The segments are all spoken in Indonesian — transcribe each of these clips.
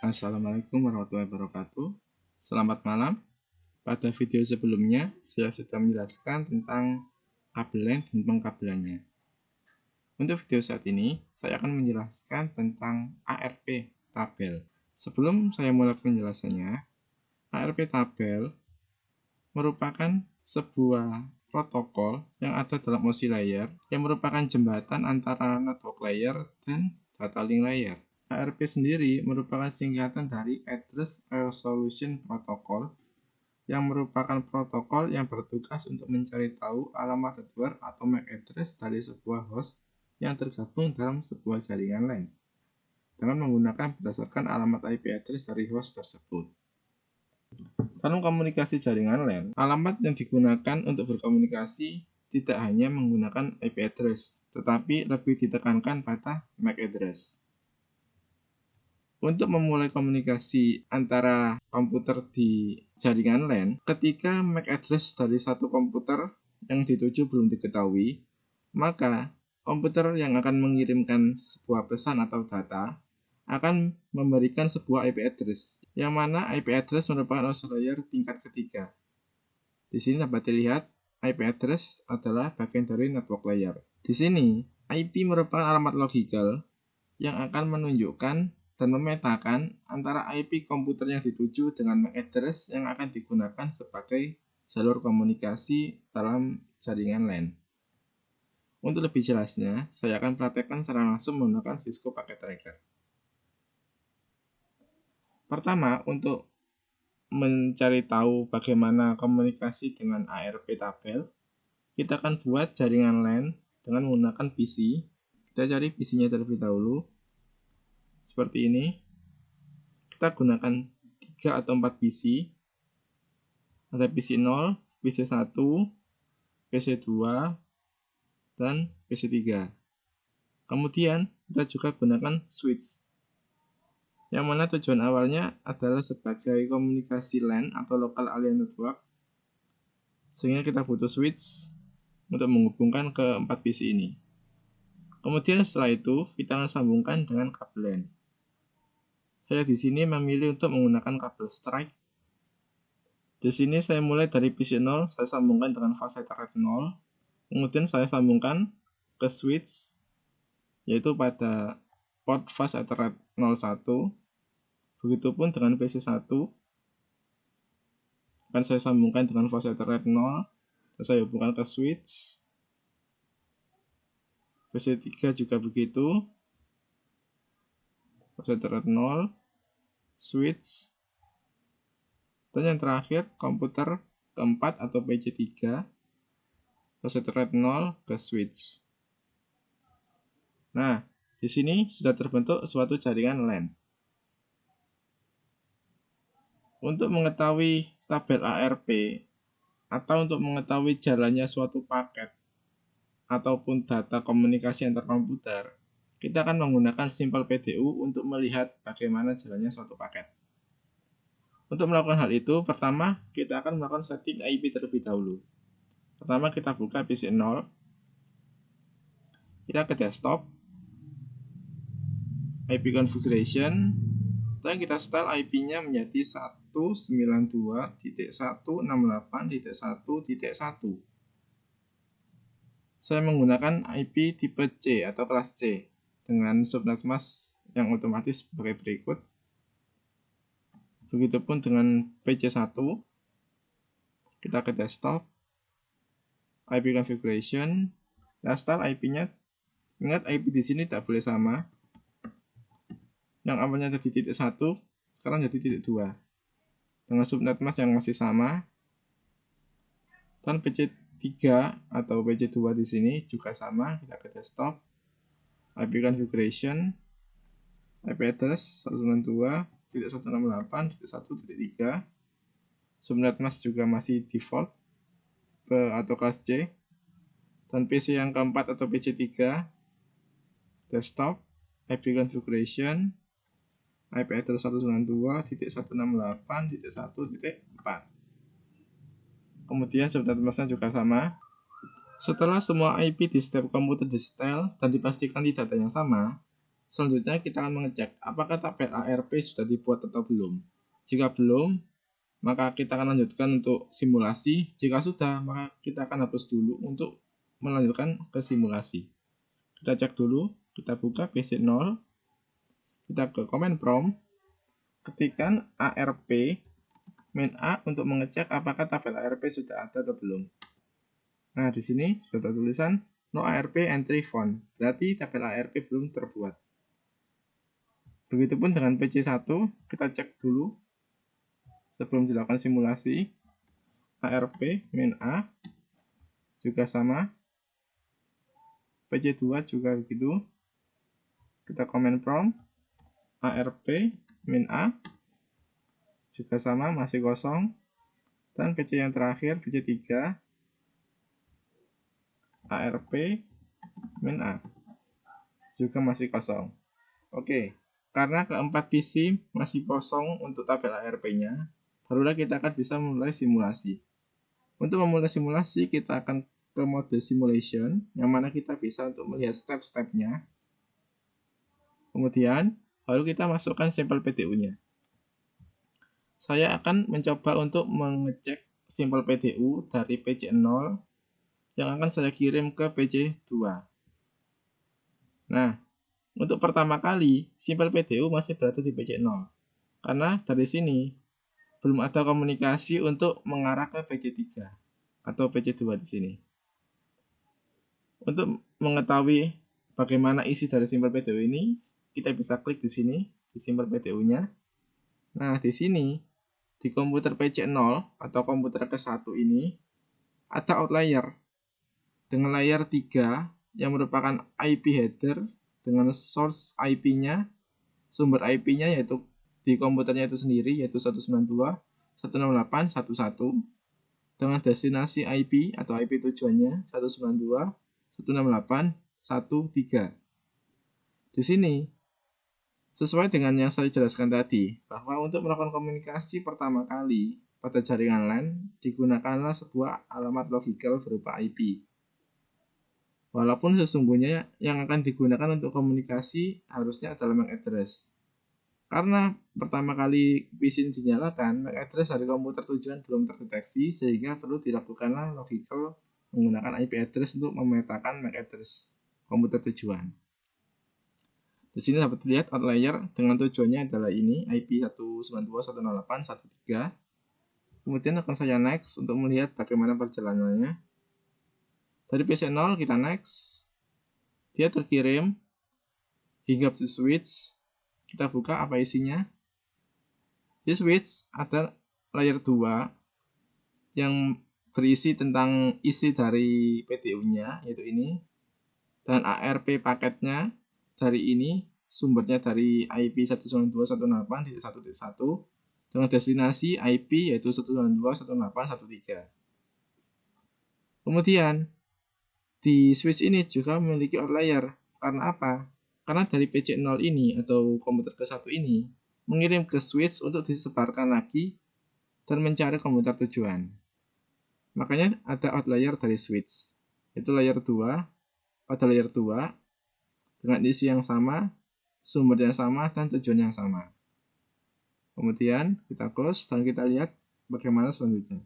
Assalamualaikum warahmatullahi wabarakatuh. Selamat malam. Pada video sebelumnya, saya sudah menjelaskan tentang kabel LAN dan pengkabelannya. Untuk video saat ini, saya akan menjelaskan tentang ARP tabel. Sebelum saya mulai penjelasannya, ARP tabel merupakan sebuah protokol yang ada dalam OSI layer yang merupakan jembatan antara network layer dan data link layer. ARP sendiri merupakan singkatan dari Address Resolution Protocol yang merupakan protokol yang bertugas untuk mencari tahu alamat hardware atau MAC address dari sebuah host yang tergabung dalam sebuah jaringan LAN dengan menggunakan berdasarkan alamat IP address dari host tersebut. Dalam komunikasi jaringan LAN, alamat yang digunakan untuk berkomunikasi tidak hanya menggunakan IP address, tetapi lebih ditekankan pada MAC address. Untuk memulai komunikasi antara komputer di jaringan LAN, ketika MAC address dari satu komputer yang dituju belum diketahui, maka komputer yang akan mengirimkan sebuah pesan atau data akan memberikan sebuah IP address, yang mana IP address merupakan OSI layer tingkat ketiga. Di sini dapat dilihat IP address adalah bagian dari network layer. Di sini, IP merupakan alamat logikal yang akan menunjukkan dan memetakan antara IP komputer yang dituju dengan MAC address yang akan digunakan sebagai jalur komunikasi dalam jaringan LAN. Untuk lebih jelasnya, saya akan praktekkan secara langsung menggunakan Cisco Packet Tracker. Pertama, untuk mencari tahu bagaimana komunikasi dengan ARP tabel, kita akan buat jaringan LAN dengan menggunakan PC. Kita cari PC-nya terlebih dahulu. Seperti ini. Kita gunakan 3 atau 4 PC. Ada PC 0, PC 1, PC 2, dan PC 3. Kemudian kita juga gunakan switch, yang mana tujuan awalnya adalah sebagai komunikasi LAN atau local area network, sehingga kita butuh switch untuk menghubungkan ke 4 PC ini. Kemudian setelah itu kita akan sambungkan dengan kabel LAN. Saya di sini memilih untuk menggunakan kabel strike. Di sini saya mulai dari PC 0, saya sambungkan dengan fast Ethernet 0. Kemudian saya sambungkan ke switch, yaitu pada port fast Ethernet 01. Begitupun dengan PC 1. Akan saya sambungkan dengan fast Ethernet 0. Dan saya hubungkan ke switch. PC 3 juga begitu. Fast Ethernet 0. Switch. Dan yang terakhir, komputer keempat atau PC3, fast Ethernet 0 ke switch. Nah, di sini sudah terbentuk suatu jaringan LAN. Untuk mengetahui tabel ARP atau untuk mengetahui jalannya suatu paket ataupun data komunikasi antar komputer, kita akan menggunakan Simple PDU untuk melihat bagaimana jalannya suatu paket. Untuk melakukan hal itu, pertama kita akan melakukan setting IP terlebih dahulu. Pertama kita buka PC 0, kita ke desktop, IP configuration, dan kita style IP-nya menjadi 192.168.1.1. Saya menggunakan IP tipe C atau kelas C dengan subnet mask yang otomatis sebagai berikut. Begitupun dengan PC1, kita ke desktop, IP configuration, kita style IP-nya. Ingat IP di sini tak boleh sama. Yang awalnya tadi titik 1, sekarang jadi titik 2. Dengan subnet mask yang masih sama. Dan PC3 atau PC2 di sini juga sama. Kita ke desktop, IP configuration, IP address 192.168.1.3. Subnet mask juga masih default atau kelas C. Dan PC yang keempat atau PC3, desktop, IP configuration, IP address 192.168.1.4. Kemudian subnet masknya juga sama. Setelah semua IP di setiap komputer di setel dan dipastikan tidak ada yang sama, selanjutnya kita akan mengecek apakah tabel ARP sudah dibuat atau belum. Jika belum, maka kita akan lanjutkan untuk simulasi. Jika sudah, maka kita akan hapus dulu untuk melanjutkan ke simulasi. Kita cek dulu, kita buka PC 0, kita ke command prompt, ketikkan ARP min A untuk mengecek apakah tabel ARP sudah ada atau belum. Nah, di sini sudah ada tulisan no ARP entry found, berarti tabel ARP belum terbuat. Begitupun dengan PC1, kita cek dulu sebelum dilakukan simulasi. ARP min A juga sama. PC2 juga begitu. Kita command prompt ARP min A juga sama, masih kosong. Dan PC yang terakhir, PC3 ARP min A juga masih kosong. Oke, karena keempat PC masih kosong untuk tabel ARP-nya, barulah kita akan bisa memulai simulasi. Untuk memulai simulasi, kita akan ke mode simulation, yang mana kita bisa untuk melihat step-stepnya. Kemudian, baru kita masukkan sampel PDU-nya. Saya akan mencoba untuk mengecek sampel PDU dari PC0 yang akan saya kirim ke PC2. Nah, untuk pertama kali, sampel PDU masih berada di PC0. Karena dari sini, belum ada komunikasi untuk mengarah ke PC3 atau PC2 di sini. Untuk mengetahui bagaimana isi dari sampel PDU ini, kita bisa klik di sini, di sampel PDU-nya. Nah, di sini, di komputer PC0 atau komputer ke-1 ini, ada outlier dengan layer 3 yang merupakan IP header dengan source IP-nya, sumber IP-nya yaitu di komputernya itu sendiri, yaitu 192.168.1.1, dengan destinasi IP atau IP tujuannya 192.168.1.3. Di sini, sesuai dengan yang saya jelaskan tadi, bahwa untuk melakukan komunikasi pertama kali pada jaringan LAN, digunakanlah sebuah alamat logical berupa IP. Walaupun sesungguhnya yang akan digunakan untuk komunikasi harusnya adalah MAC address. Karena pertama kali PC ini dinyalakan, MAC address dari komputer tujuan belum terdeteksi, sehingga perlu dilakukanlah logical menggunakan IP address untuk memetakan MAC address komputer tujuan. Di sini dapat dilihat outlier dengan tujuannya adalah ini, IP 192.168.1.3. Kemudian akan saya next untuk melihat bagaimana perjalanannya. Dari PC0 kita next. Dia terkirim hingga di switch. Kita buka apa isinya. Di switch ada layer 2 yang berisi tentang isi dari PDU-nya, yaitu ini. Dan ARP paketnya dari ini, sumbernya dari IP 192.168.1.1 dengan destinasi IP yaitu 192.168.1.3. Kemudian di switch ini juga memiliki outlier. Karena apa? Karena dari PC0 ini atau komputer ke-1 ini mengirim ke switch untuk disebarkan lagi dan mencari komputer tujuan. Makanya ada outlier dari switch. Itu layer 2 pada layer 2 dengan isi yang sama, sumber yang sama, dan tujuan yang sama. Kemudian kita close dan kita lihat bagaimana selanjutnya.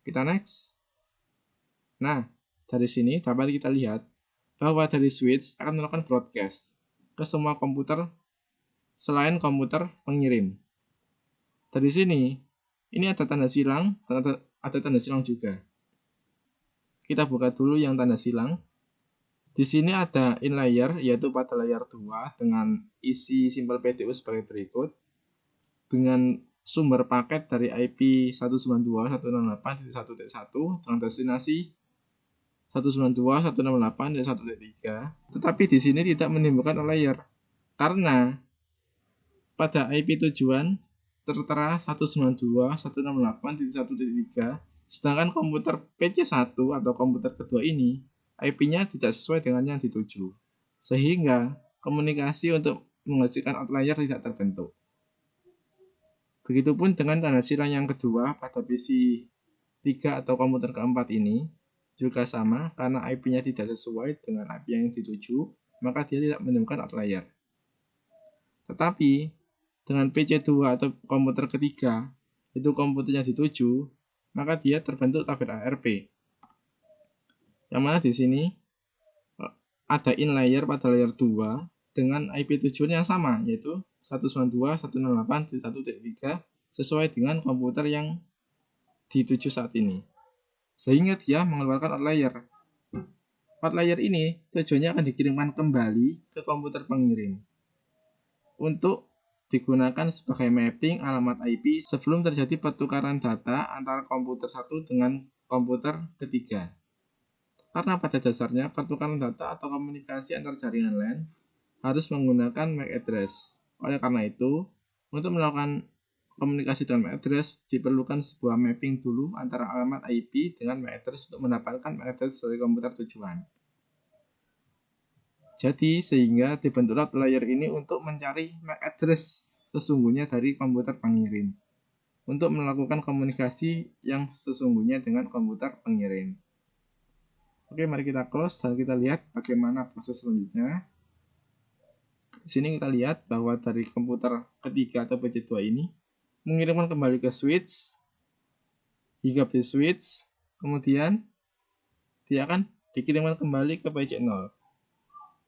Kita next. Nah, dari sini dapat kita lihat bahwa dari switch akan melakukan broadcast ke semua komputer selain komputer pengirim. Dari sini, ini ada tanda silang dan ada tanda silang juga. Kita buka dulu yang tanda silang. Di sini ada in layer, yaitu pada layer 2 dengan isi sampel PDU sebagai berikut. Dengan sumber paket dari IP 192.168.1.1 dengan destinasi 192.168.1.3. Tetapi di sini tidak menimbulkan outlier karena pada IP tujuan tertera 192.168.1.3, sedangkan komputer PC1 atau komputer kedua ini IP-nya tidak sesuai dengan yang dituju, sehingga komunikasi untuk menghasilkan outlier tidak terbentuk. Begitupun dengan tanda silang yang kedua pada PC 3 atau komputer keempat ini juga sama, karena IP-nya tidak sesuai dengan IP yang dituju, maka dia tidak menemukan outlier. Tetapi dengan PC2 atau komputer ketiga, itu komputernya dituju, maka dia terbentuk tabel ARP. Yang mana di sini ada in layer pada layer 2 dengan IP tujuan yang sama, yaitu 192.168.1.3 sesuai dengan komputer yang dituju saat ini. Sehingga dia mengeluarkan outlier. Outlier ini tujuannya akan dikirimkan kembali ke komputer pengirim untuk digunakan sebagai mapping alamat IP sebelum terjadi pertukaran data antara komputer satu dengan komputer ketiga. Karena pada dasarnya pertukaran data atau komunikasi antar jaringan LAN harus menggunakan MAC address. Oleh karena itu, untuk melakukan komunikasi dengan MAC address diperlukan sebuah mapping dulu antara alamat IP dengan MAC address untuk mendapatkan MAC address dari komputer tujuan. Jadi sehingga dibentuklah layer ini untuk mencari MAC address sesungguhnya dari komputer pengirim untuk melakukan komunikasi yang sesungguhnya dengan komputer pengirim. Oke, mari kita close dan kita lihat bagaimana proses selanjutnya. Di sini kita lihat bahwa dari komputer ketiga atau PC2 ini mengirimkan kembali ke switch, hingga di switch, kemudian dia akan dikirimkan kembali ke PC0.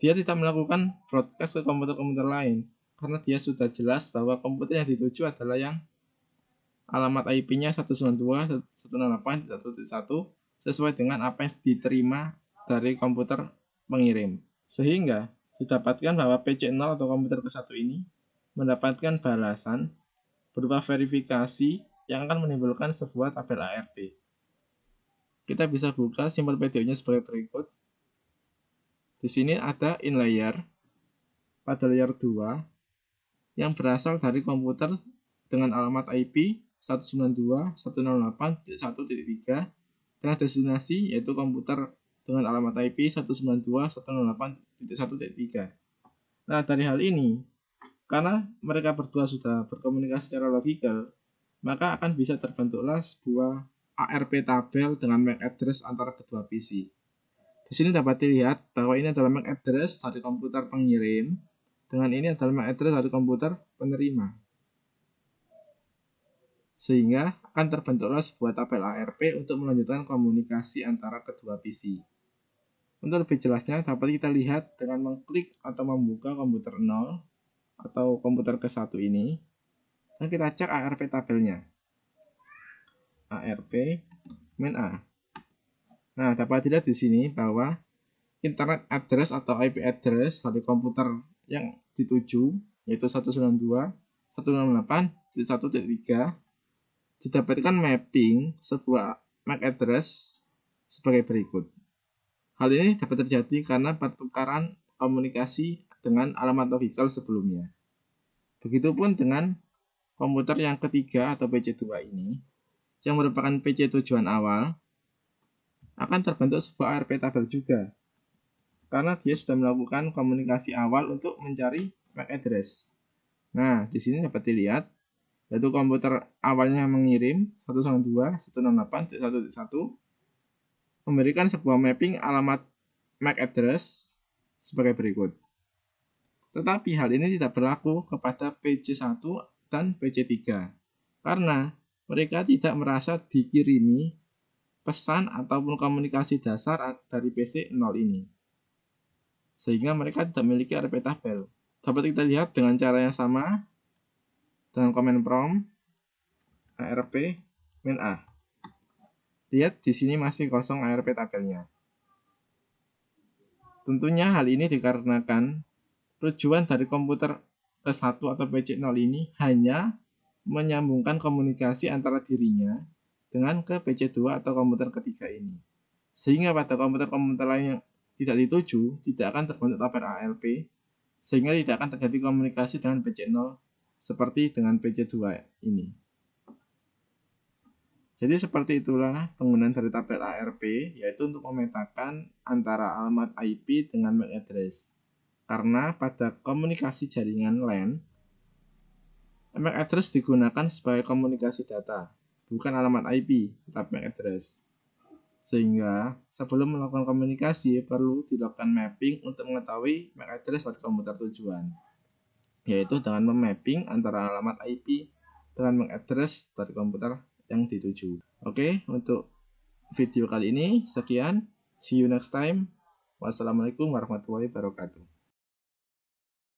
Dia tidak melakukan broadcast ke komputer-komputer lain karena dia sudah jelas bahwa komputer yang dituju adalah yang alamat IP-nya 192.168.1.1 sesuai dengan apa yang diterima dari komputer pengirim. Sehingga didapatkan bahwa PC0 atau komputer ke-1 ini mendapatkan balasan berupa verifikasi yang akan menimbulkan sebuah tabel ARP. Kita bisa buka simbol PDO-nya sebagai berikut. Di sini ada in layer pada layer 2 yang berasal dari komputer dengan alamat IP 192.168.1.3 dengan destinasi yaitu komputer dengan alamat IP 192.168.1.3. Nah, dari hal ini, karena mereka berdua sudah berkomunikasi secara logikal, maka akan bisa terbentuklah sebuah ARP tabel dengan MAC address antara kedua PC. Di sini dapat dilihat bahwa ini adalah MAC address dari komputer pengirim, dengan ini adalah MAC address dari komputer penerima. Sehingga akan terbentuklah sebuah tabel ARP untuk melanjutkan komunikasi antara kedua PC. Untuk lebih jelasnya dapat kita lihat dengan mengklik atau membuka komputer 0 atau komputer ke-1 ini dan kita cek ARP tabelnya. ARP main A. Nah, dapat dilihat di sini bahwa internet address atau IP address dari komputer yang dituju yaitu 192.168.1.3 didapatkan mapping sebuah MAC address sebagai berikut. Hal ini dapat terjadi karena pertukaran komunikasi dengan alamat logikal sebelumnya. Begitupun dengan komputer yang ketiga atau PC2 ini, yang merupakan PC tujuan awal, akan terbentuk sebuah ARP tabel juga, karena dia sudah melakukan komunikasi awal untuk mencari MAC address. Nah, di sini dapat dilihat yaitu komputer awalnya mengirim 192.168.1.1 memberikan sebuah mapping alamat MAC address sebagai berikut. Tetapi hal ini tidak berlaku kepada PC1 dan PC3 karena mereka tidak merasa dikirimi pesan ataupun komunikasi dasar dari PC 0 ini. Sehingga mereka tidak memiliki ARP tabel. Dapat kita lihat dengan cara yang sama dengan command prompt ARP main A. Lihat di sini masih kosong ARP tabelnya. Tentunya hal ini dikarenakan tujuan dari komputer ke-1 atau PC0 ini hanya menyambungkan komunikasi antara dirinya dengan ke PC2 atau komputer ketiga ini. Sehingga pada komputer-komputer lain yang tidak dituju tidak akan terbentuk tabel ARP sehingga tidak akan terjadi komunikasi dengan PC0 seperti dengan PC2 ini. Jadi seperti itulah penggunaan dari tabel ARP, yaitu untuk memetakan antara alamat IP dengan MAC address. Karena pada komunikasi jaringan LAN, MAC address digunakan sebagai komunikasi data, bukan alamat IP, tetapi MAC address. Sehingga sebelum melakukan komunikasi perlu dilakukan mapping untuk mengetahui MAC address dari komputer tujuan. yaitu dengan memapping antara alamat IP dengan mengadres dari komputer yang dituju. Oke, untuk video kali ini sekian. See you next time. Wassalamualaikum warahmatullahi wabarakatuh.